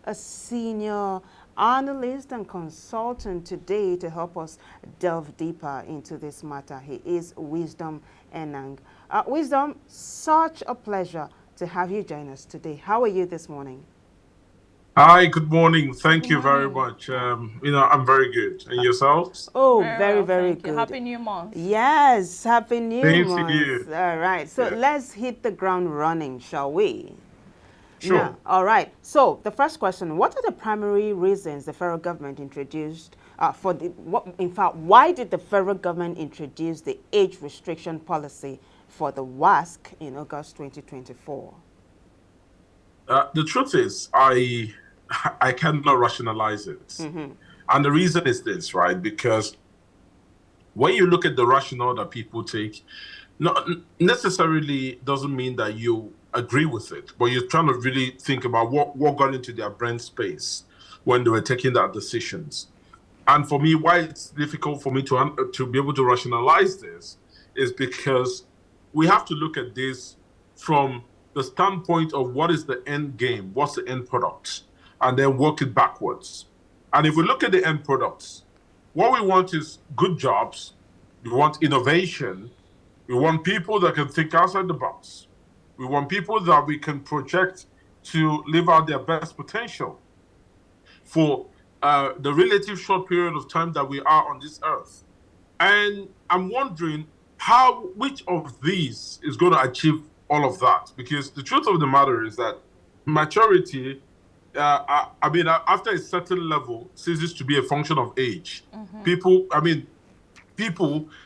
a senior analyst and consultant today to help us delve deeper into this matter. He is Wisdom Enang. Wisdom, such a pleasure to have you join us today. How are you this morning? Hi, good morning. Thank Good you very morning. much. I'm very good. And yourselves? Oh, Very well, very thank you. good. Happy New Month. Yes, happy new Same to month. you. All right, so Yeah, let's hit the ground running, shall we? sure. Now, all right. So the first question: what are the primary reasons the federal government introduced for the? In fact, why did the federal government introduce the age restriction policy for the WASSCE in August 2024? The truth is, I cannot rationalize it. And the reason is this, right? Because when you look at the rationale that people take, not necessarily doesn't mean that you agree with it, but you're trying to really think about what got into their brain space when they were taking that decisions. And for me, why it's difficult for me to be able to rationalize this is because we have to look at this from the standpoint of what is the end game, what's the end product, and then work it backwards. And if we look at the end products, what we want is good jobs, we want innovation, we want people that can think outside the box, we want people that we can project to live out their best potential for the relative short period of time that we are on this earth. And I'm wondering which of these is going to achieve all of that? Because the truth of the matter is that maturity, after a certain level, ceases to be a function of age. People,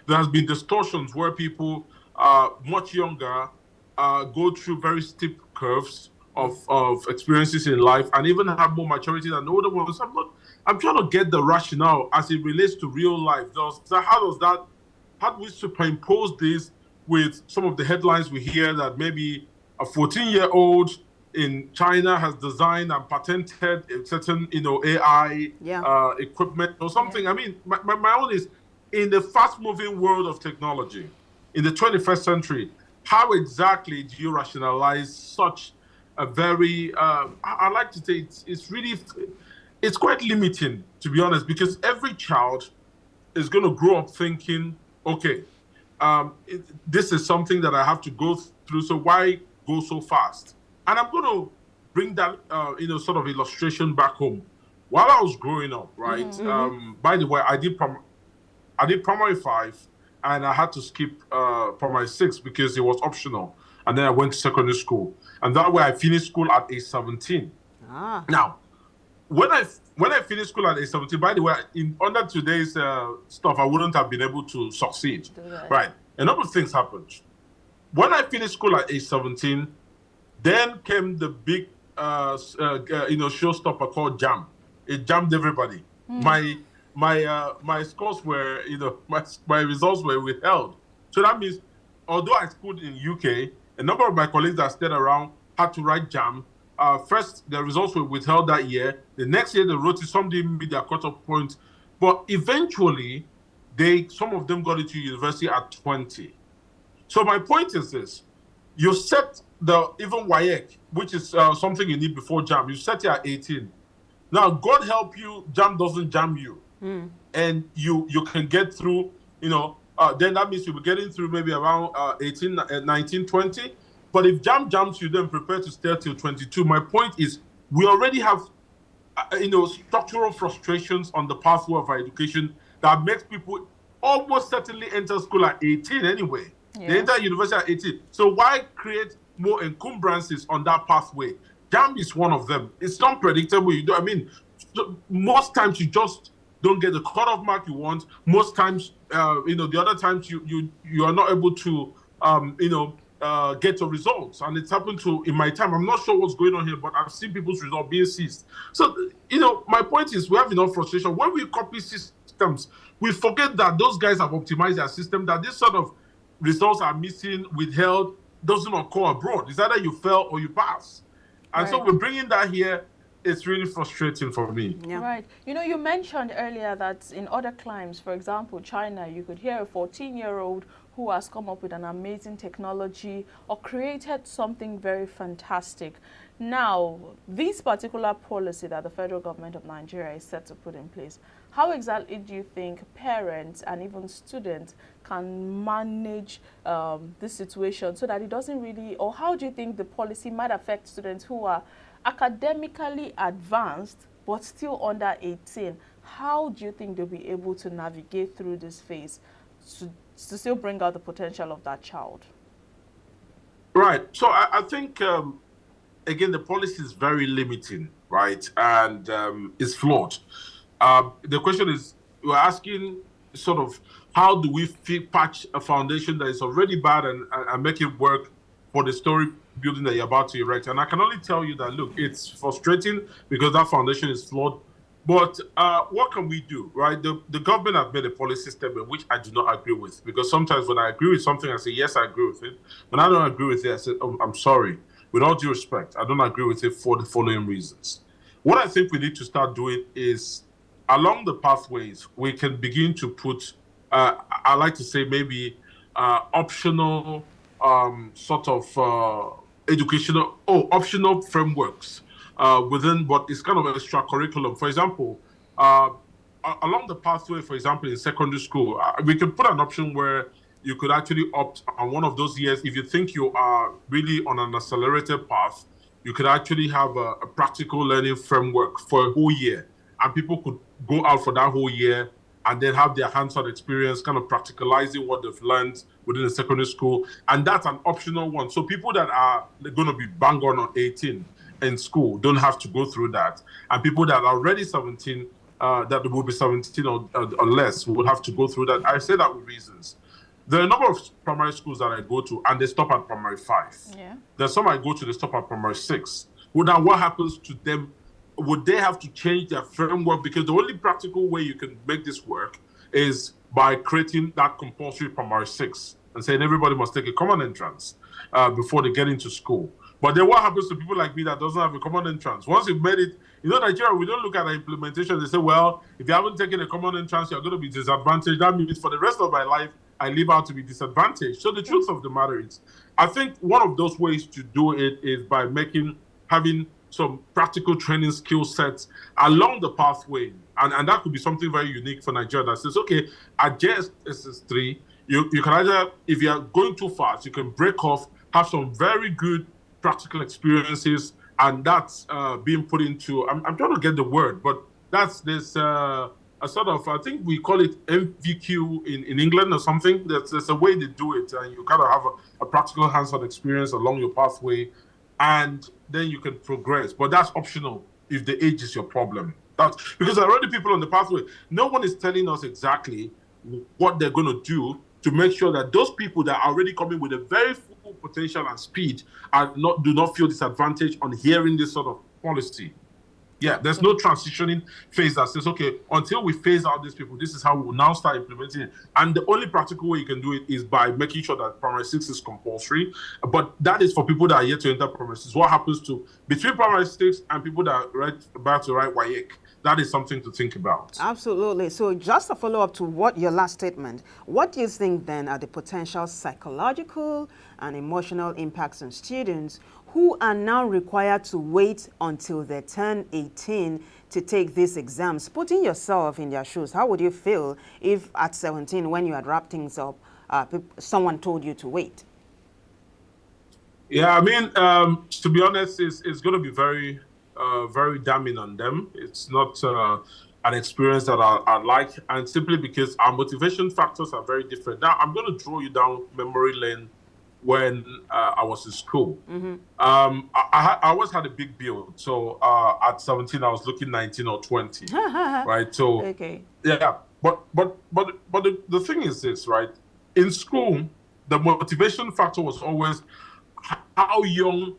there has been distortions where people much younger go through very steep curves of experiences in life and even have more maturity than older ones. I'm trying to get the rationale as it relates to real life. How do we superimpose this with some of the headlines we hear that maybe a 14-year-old in China has designed and patented a certain, AI equipment or something? Yeah. I mean, my own is, in the fast-moving world of technology, in the 21st century, how exactly do you rationalize such a very, I like to say it's quite limiting, to be honest, because every child is going to grow up thinking, okay, this is something that I have to go through, so why go so fast? And I'm going to bring that, sort of illustration back home. While I was growing up, right? By the way, I did primary 5, and I had to skip primary 6 because it was optional. And then I went to secondary school, and that way I finished school at age 17. Now, when I finished school at age 17, by the way, under today's stuff, I wouldn't have been able to succeed. Right? A number of things happened. When I finished school at age 17, then came the big, showstopper called JAM. It jammed everybody. My scores were, my results were withheld. So that means, although I schooled in UK, a number of my colleagues that stayed around had to write JAM. First, the results were withheld that year. The next year, they wrote it. Some didn't meet their cutoff point. But eventually, some of them got into university at 20. So my point is this. You set even WAEC, which is something you need before JAM, you set it at 18. Now, God help you, JAM doesn't jam you. And you can get through, then that means you'll be getting through maybe around 18, 19, 20. But if JAM jams you, then prepare to stay till 22. My point is, we already have, structural frustrations on the pathway of our education that makes people almost certainly enter school at 18 anyway. Yeah. They enter university at 18. So why create more encumbrances on that pathway? JAM is one of them. It's unpredictable. Most times you just don't get the cutoff mark you want. Most times, the other times you are not able to, get your results. And it's happened in my time. I'm not sure what's going on here, but I've seen people's results being seized. So, my point is we have enough frustration. When we copy systems, we forget that those guys have optimized their system, that this sort of results are missing, withheld, doesn't occur abroad. It's either you fail or you pass. And so we're bringing that here. It's really frustrating for me. Yeah. Right. You mentioned earlier that in other climes, for example, China, you could hear a 14-year-old who has come up with an amazing technology or created something very fantastic. Now, this particular policy that the federal government of Nigeria is set to put in place, how exactly do you think parents and even students can manage this situation so that it doesn't really, or how do you think the policy might affect students who are academically advanced but still under 18? How do you think they'll be able to navigate through this phase to still bring out the potential of that child? Right. So I think, again, the policy is very limiting, right? And it's flawed. The question is, we're asking sort of, how do we patch a foundation that is already bad and make it work for the story building that you're about to erect? And I can only tell you that, look, it's frustrating because that foundation is flawed. But what can we do, right? The government have made a policy statement which I do not agree with, because sometimes when I agree with something, I say, yes, I agree with it. When I don't agree with it, I say, oh, I'm sorry. With all due respect, I don't agree with it for the following reasons. What I think we need to start doing is, along the pathways, we can begin to put, I like to say maybe optional sort of optional frameworks within what is kind of extra curriculum. For example, along the pathway, for example, in secondary school, we can put an option where you could actually opt on one of those years. If you think you are really on an accelerated path, you could actually have a practical learning framework for a whole year. And people could go out for that whole year and then have their hands-on experience, kind of practicalizing what they've learned within the secondary school. And that's an optional one. So people that are going to be bang on 18 in school don't have to go through that. And people that are already 17, that will be 17 or less, will have to go through that. I say that with reasons. There are a number of primary schools that I go to, and they stop at primary 5. Yeah. There's some I go to, they stop at primary 6. Well, now what happens to them? Would they have to change their framework? Because the only practical way you can make this work is by creating that compulsory primary 6 and saying everybody must take a common entrance before they get into school. But then what happens to people like me that doesn't have a common entrance? Once you've made it, Nigeria, we don't look at the implementation. They say, well, if you haven't taken a common entrance, you're going to be disadvantaged. That means for the rest of my life, I live out to be disadvantaged. So the truth of the matter is, I think one of those ways to do it is by having some practical training skill sets along the pathway. And that could be something very unique for Nigeria that says, okay, at JSS3, you can either, if you are going too fast, you can break off, have some very good practical experiences, and that's being put into, I'm trying to get the word, but that's this a sort of, I think we call it MVQ in England or something. There's a way they do it, and you kind of have a practical hands-on experience along your pathway, and then you can progress. But that's optional if the age is your problem. That's because there are already people on the pathway. No one is telling us exactly what they're going to do to make sure that those people that are already coming with a very full potential and speed do not feel disadvantaged on hearing this sort of policy. Yeah, there's no transitioning phase that says, okay, until we phase out these people, this is how we will now start implementing it. And the only practical way you can do it is by making sure that primary 6 is compulsory. But that is for people that are yet to enter primary 6. What happens between primary 6 and people that are about to write WASSCE? That is something to think about. Absolutely. So just a follow-up to your last statement, what do you think then are the potential psychological and emotional impacts on students who are now required to wait until they turn 18 to take these exams? Putting yourself in their shoes, how would you feel if at 17, when you had wrapped things up, someone told you to wait? Yeah, I mean, to be honest, it's going to be very, very damning on them. It's not an experience that I like, and simply because our motivation factors are very different. Now, I'm going to draw you down memory lane when I was in school. Mm-hmm. I always had a big build. So at 17, I was looking 19 or 20, right? So, okay. Yeah, but the thing is this, right? In school, the motivation factor was always how young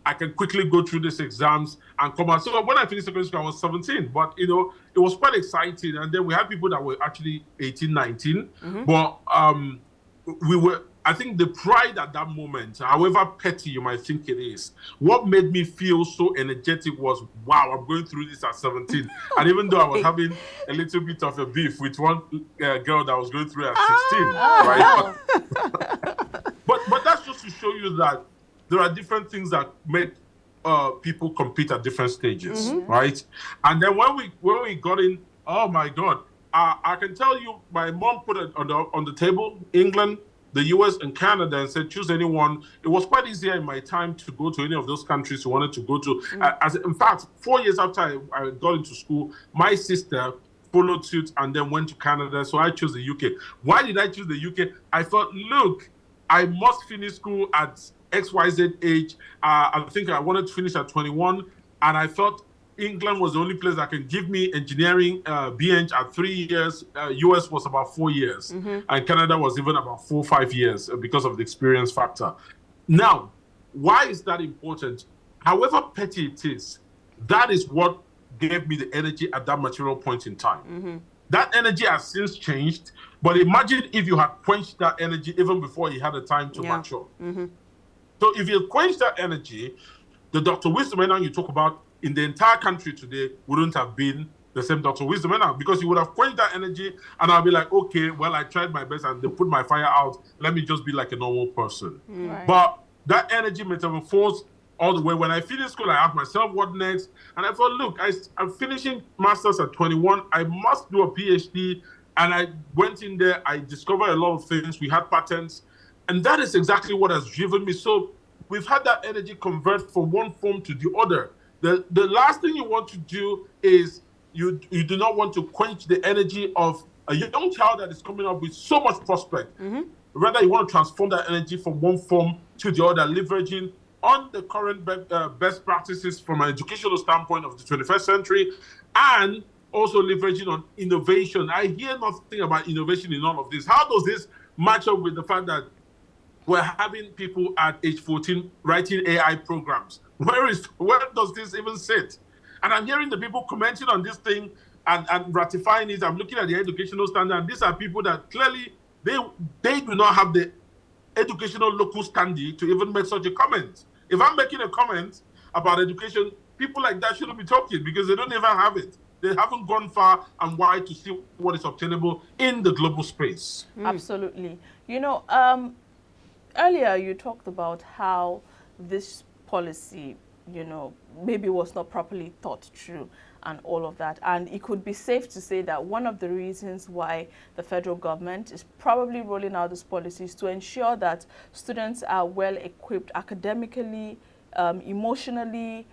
I can quickly go through these exams and come out. So when I finished secondary school, I was 17, but it was quite exciting. And then we had people that were actually 18, 19, mm-hmm. But I think the pride at that moment, however petty you might think it is, what made me feel so energetic was, wow, I'm going through this at 17. And even though I was having a little bit of a beef with one girl that was going through at 16, right? But that's just to show you that there are different things that make people compete at different stages, right? And then when we got in, oh my God, I can tell you, my mom put it on the table, England, the US, and Canada, and said choose anyone. It was quite easier in my time to go to any of those countries you wanted to go to. In fact, 4 years after I got into school, my sister followed suit and then went to Canada. So I chose the UK. Why did I choose the UK? I thought, look, I must finish school at XYZ age. I think I wanted to finish at 21, and I thought England was the only place that can give me engineering BEng at 3 years. US was about 4 years, and Canada was even about 4 or 5 years because of the experience factor. Now, why is that important? However petty it is, that is what gave me the energy at that material point in time. That energy has since changed, but imagine if you had quenched that energy even before you had the time to mature. So if you quench that energy, the Dr. Wisdom Enang you talk about in the entire country today wouldn't have been the same Dr. Wisdom Enang, because you would have quenched that energy, and I'll be like, okay, well, I tried my best and they put my fire out. Let me just be like a normal person. Right. But that energy metamorphosed all the way. When I finished school, I asked myself, what next? And I thought, look, I'm finishing master's at 21. I must do a PhD. And I went in there. I discovered a lot of things. We had patents. And that is exactly what has driven me. So we've had that energy convert from one form to the other. The last thing you want to do is you do not want to quench the energy of a young child that is coming up with so much prospect. Rather, you want to transform that energy from one form to the other, leveraging on the current best practices from an educational standpoint of the 21st century, and also leveraging on innovation. I hear nothing about innovation in all of this. How does this match up with the fact that we're having people at age 14 writing AI programs? Where does this even sit? And I'm hearing the people commenting on this thing and ratifying it. I'm looking at the educational standard, and these are people that clearly they do not have the educational locus standi to even make such a comment. If I'm making a comment about education, people like that shouldn't be talking, because they don't even have it. They haven't gone far and wide to see what is obtainable in the global space. Absolutely. You know, earlier you talked about how this policy, you know, maybe was not properly thought through and all of that. And it could be safe to say that one of the reasons why the federal government is probably rolling out these policies to ensure that students are well equipped academically, emotionally,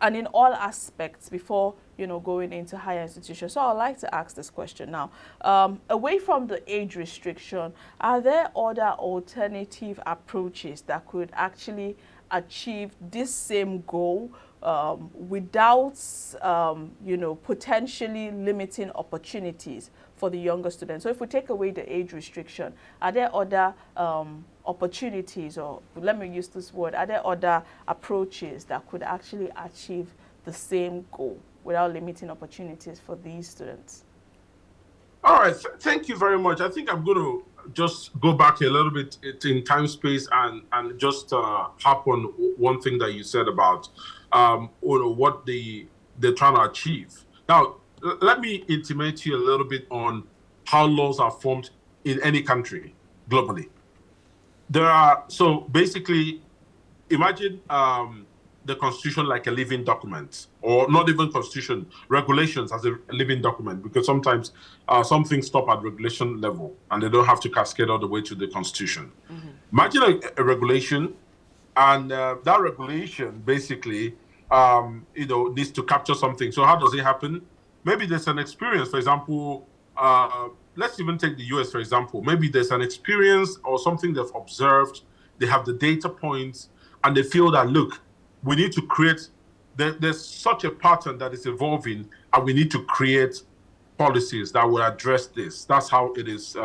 and in all aspects before, you know, going into higher institutions. So I'd like to ask this question now. Away from the age restriction, are there other alternative approaches that could actually achieve this same goal without, you know, potentially limiting opportunities for the younger students? So if we take away the age restriction, are there other opportunities, or let me use this word, are there other approaches that could actually achieve the same goal without limiting opportunities for these students? All right, thank you very much. I think I'm going to just go back a little bit in time space and just harp on one thing that you said about what they're trying to achieve. Now, let me intimate you a little bit on how laws are formed in any country globally. So basically, imagine the Constitution like a living document, or not even Constitution, regulations as a living document, because sometimes some things stop at regulation level and they don't have to cascade all the way to the Constitution. Imagine a regulation, and that regulation basically needs to capture something. So how does it happen? Maybe there's an experience, for example, let's even take the US, for example. Maybe there's an experience or something they've observed, they have the data points, and they feel that, look, we need to create, there's such a pattern that is evolving, and we need to create policies that will address this. That's how it is,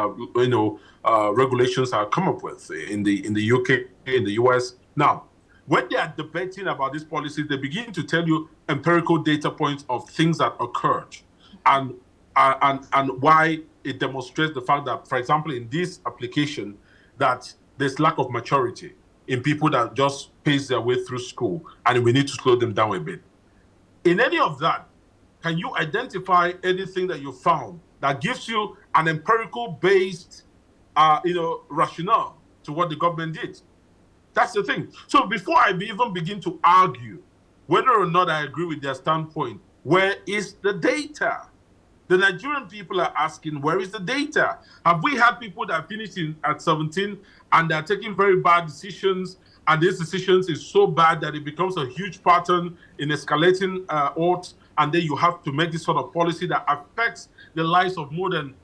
regulations are come up with in the UK, in the US. Now, when they are debating about these policies, they begin to tell you empirical data points of things that occurred, and why it demonstrates the fact that, for example, in this application, that there's lack of maturity in people that just pace their way through school, and we need to slow them down a bit. In any of that, can you identify anything that you found that gives you an empirical based, rationale to what the government did? That's the thing. So before I even begin to argue whether or not I agree with their standpoint, where is the data? The Nigerian people are asking, where is the data? Have we had people that finished at 17 and they're taking very bad decisions, and these decisions is so bad that it becomes a huge pattern in escalating odds, and then you have to make this sort of policy that affects the lives of more than,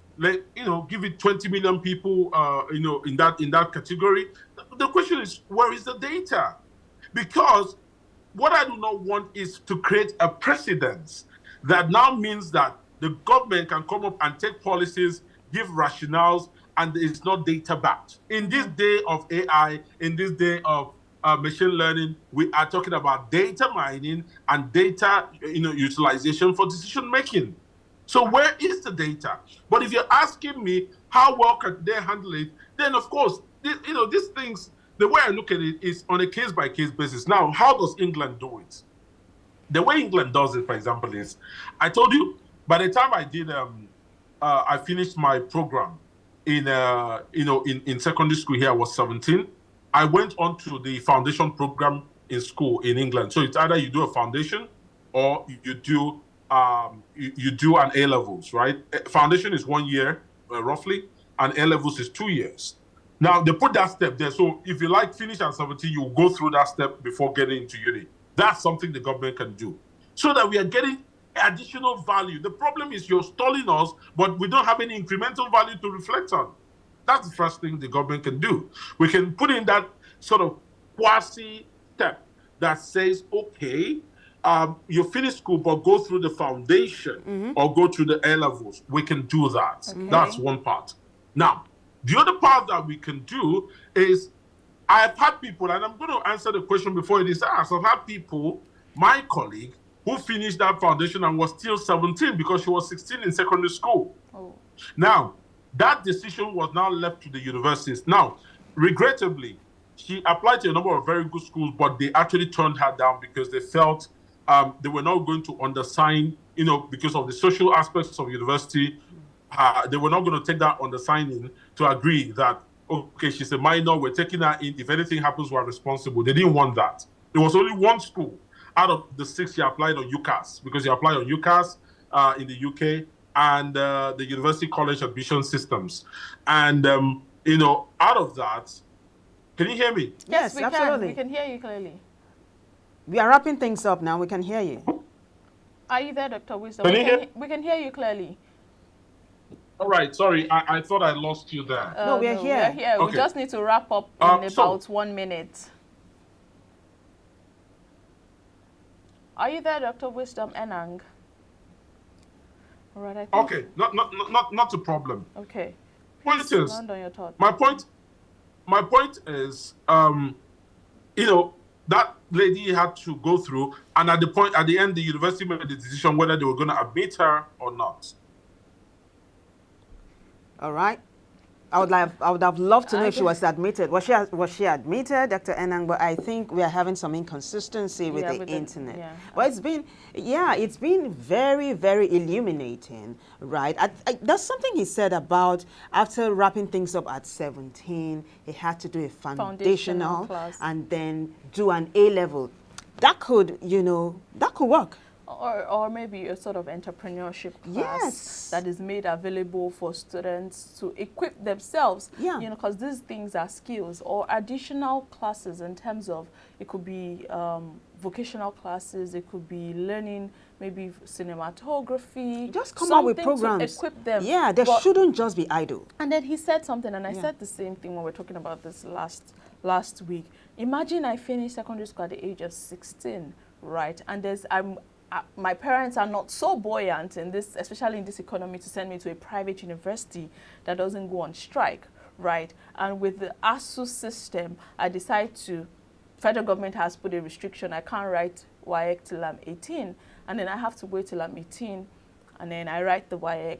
give it 20 million people, in that category. The question is, where is the data? Because what I do not want is to create a precedence that now means that the government can come up and take policies, give rationales, and it's not data backed. In this day of AI, in this day of machine learning, we are talking about data mining and data utilization for decision making. So where is the data? But if you're asking me how well can they handle it, then of course, these things, the way I look at it is on a case-by-case basis. Now, how does England do it? The way England does it, for example, is, I told you, by the time I finished my program in secondary school here, I was 17. I went on to the foundation program in school in England. So it's either you do a foundation or you do an A-levels, right? Foundation is 1 year, roughly, and A-levels is 2 years. Now, they put that step there. So if you finish at 17, you go through that step before getting into uni. That's something the government can do so that we are getting additional value. The problem is you're stalling us, but we don't have any incremental value to reflect on. That's the first thing the government can do. We can put in that sort of quasi step that says, okay, you finish school, but go through the foundation or go through the A-levels. We can do that. Okay. That's one part. Now, the other part that we can do is, I've had people, and I'm going to answer the question before it is asked. I've had people, my colleague, who finished that foundation and was still 17 because she was 16 in secondary school. Oh. Now, that decision was now left to the universities. Now, regrettably, she applied to a number of very good schools, but they actually turned her down because they felt they were not going to undersign, because of the social aspects of university. They were not going to take that undersigning to agree that, okay, she's a minor, we're taking her in. If anything happens, we're responsible. They didn't want that. There was only one school out of the 6 she applied on UCAS, because she applied on UCAS in the UK and the University College Admission Systems. And, out of that, can you hear me? Yes, we absolutely. We can hear you clearly. We are wrapping things up now. We can hear you. Are you there, Dr. Wisdom? We can hear you clearly. All right, sorry, I thought I lost you there. No, we are here. We are here. Okay. We just need to wrap up in about 1 minute. Are you there, Dr. Wisdom Enang? All right, I think. Okay, not a problem. Okay. Please land on your thought. My point is, that lady had to go through, and at the end, the university made the decision whether they were going to admit her or not. All right. I would have loved to know if she was admitted. Was she admitted, Dr. Enang? But I think we are having some inconsistency with the internet. But it's been very, very illuminating, right? There's something he said about after wrapping things up at 17, he had to do a foundational class and then do an A-level. That could work. Or maybe a sort of entrepreneurship class that is made available for students to equip themselves. Yeah. Because these things are skills, or additional classes in terms of, it could be vocational classes, it could be learning maybe cinematography. Just come up with programs to equip them. Yeah, they shouldn't just be idle. And then he said something, and I said the same thing when we were talking about this last week. Imagine I finished secondary school at the age of 16, right? And my parents are not so buoyant in this, especially in this economy, to send me to a private university that doesn't go on strike, right? And with the WASSCE system, I decide federal government has put a restriction. I can't write WAEC till I'm 18, and then I have to wait till I'm 18, and then I write the WAEC,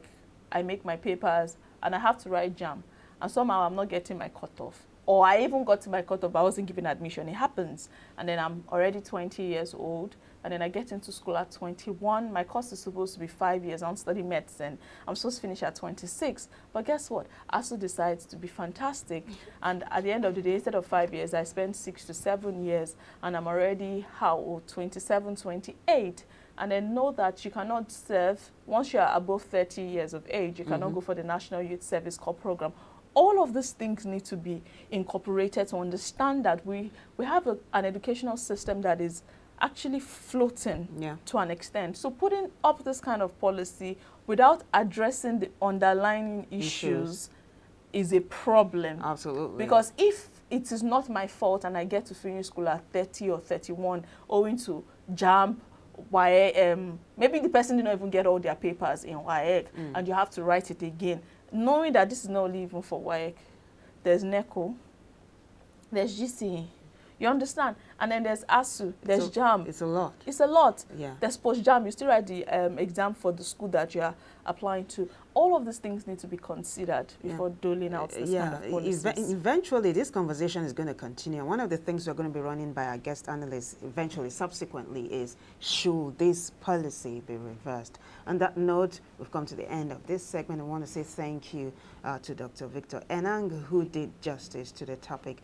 I make my papers, and I have to write JAM, and somehow I'm not getting my cutoff. or I even got to my cutoff, I wasn't given admission. It happens. And then I'm already 20 years old. And then I get into school at 21. My course is supposed to be 5 years. I'm studying medicine. I'm supposed to finish at 26. But guess what? ASU decides to be fantastic. And at the end of the day, instead of 5 years, I spent 6 to 7 years. And I'm already, how old? 27, 28. And then know that you cannot serve, once you're above 30 years of age, you cannot go for the National Youth Service Corps program. All of these things need to be incorporated to understand that we have an educational system that is actually floating to an extent. So putting up this kind of policy without addressing the underlying issues is a problem. Absolutely. Because if it is not my fault and I get to finish school at 30 or 31 owing to JAMB, maybe the person didn't even get all their papers in WAEC and you have to write it again, knowing that this is not even for WAEC. There's NECO, there's GCE. You understand? And then there's ASU, there's JAMB. It's a lot. It's a lot. Yeah. There's post-JAMB. You still write the exam for the school that you are applying to. All of these things need to be considered before doling out this kind of policies. Eventually, this conversation is going to continue. One of the things we're going to be running by our guest analysts eventually, subsequently, is should this policy be reversed? On that note, we've come to the end of this segment. I want to say thank you to Dr. Victor Enang, who did justice to the topic.